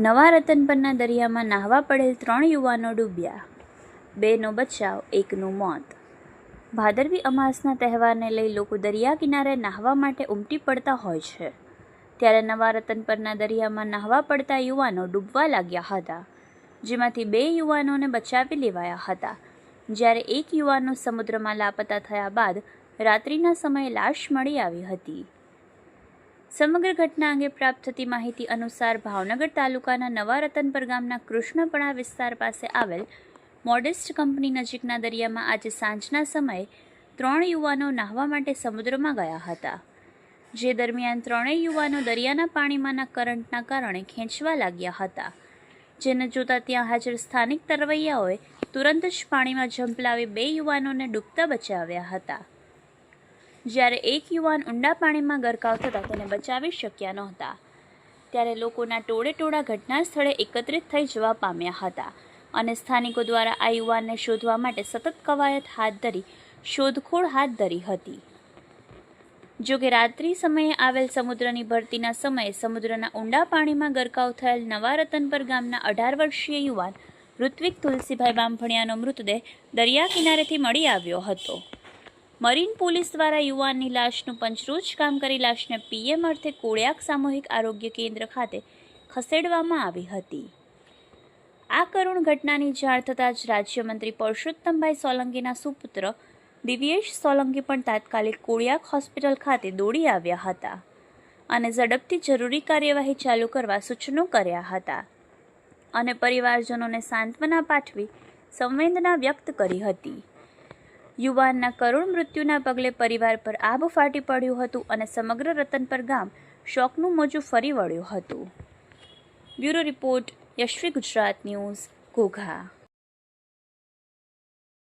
નવા રતનપરના દરિયામાં નાહવા પડેલ 3 યુવાનો ડૂબ્યા, 2નો બચાવ, 1નું મોત. ભાદરવી અમાસના તહેવારને લઈ લોકો દરિયા કિનારે નાહવા માટે ઉમટી પડતા હોય છે. ત્યારે નવા રતનપરના દરિયામાં નાહવા પડતા યુવાનો ડૂબવા લાગ્યા હતા, જેમાંથી 2 યુવાનોને બચાવી લેવાયા હતા, જ્યારે 1 યુવાનો સમુદ્રમાં લાપતા થયા બાદ રાત્રિના સમયે લાશ મળી આવી હતી. સમગ્ર ઘટના અંગે પ્રાપ્ત થતી માહિતી અનુસાર ભાવનગર તાલુકાના નવા રતનપર ગામના કૃષ્ણપણા વિસ્તાર પાસે આવેલ મોડેસ્ટ કંપની નજીકના દરિયામાં આજે સાંજના સમયે 3 યુવાનો નાહવા માટે સમુદ્રમાં ગયા હતા. જે દરમિયાન 3 યુવાનો દરિયાના પાણીમાંના કરંટના કારણે ખેંચવા લાગ્યા હતા, જેને જોતા ત્યાં હાજર સ્થાનિક તરવૈયાઓએ તુરંત જ પાણીમાં ઝંપલાવી 2 યુવાનોને ડૂબતા બચાવ્યા હતા. જ્યારે 1 યુવાન ઊંડા પાણીમાં ગરકાવ થતાં તેને બચાવી શક્યા નહોતા, ત્યારે લોકોના ટોળે ઘટના સ્થળે એકત્રિત થઈ જવા પામ્યા હતા અને સ્થાનિકો દ્વારા આ યુવાનને શોધવા માટે સતત કવાયત હાથ ધરી શોધખોળ હાથ ધરી હતી. જોકે રાત્રિ સમયે આવેલ સમુદ્રની ભરતીના સમયે સમુદ્રના ઊંડા પાણીમાં ગરકાવ થયેલ નવા રતનપર ગામના 18 વર્ષીય યુવાન ઋત્વિક તુલસીભાઈ બામભણિયાનો મૃતદેહ દરિયા કિનારેથી મળી આવ્યો હતો. મરીન પોલીસ દ્વારા યુવાનની લાશનું પંચરોજ કામ કરી લાશને પીએમ અર્થે કોળિયાક સામૂહિક આરોગ્ય કેન્દ્ર ખાતે ખસેડવામાં આવી હતી. આ કરુણ ઘટનાની જાણ થતાં જ રાજ્યમંત્રી પરસોત્તમભાઈ સોલંકીના સુપુત્ર દિવ્યેશ સોલંકી પણ તાત્કાલિક કોળિયાક હોસ્પિટલ ખાતે દોડી આવ્યા હતા અને ઝડપથી જરૂરી કાર્યવાહી ચાલુ કરવા સૂચનો કર્યા હતા અને પરિવારજનોને સાંત્વના પાઠવી સંવેદના વ્યક્ત કરી હતી. યુવાનના કરુણ મૃત્યુના પગલે પરિવાર પર આબ ફાટી પડ્યું હતું અને સમગ્ર રતનપર ગામ શોકનું મોજું ફરી વળ્યું હતું. Bureau report, Yashvi Gujarat news, Ghogha.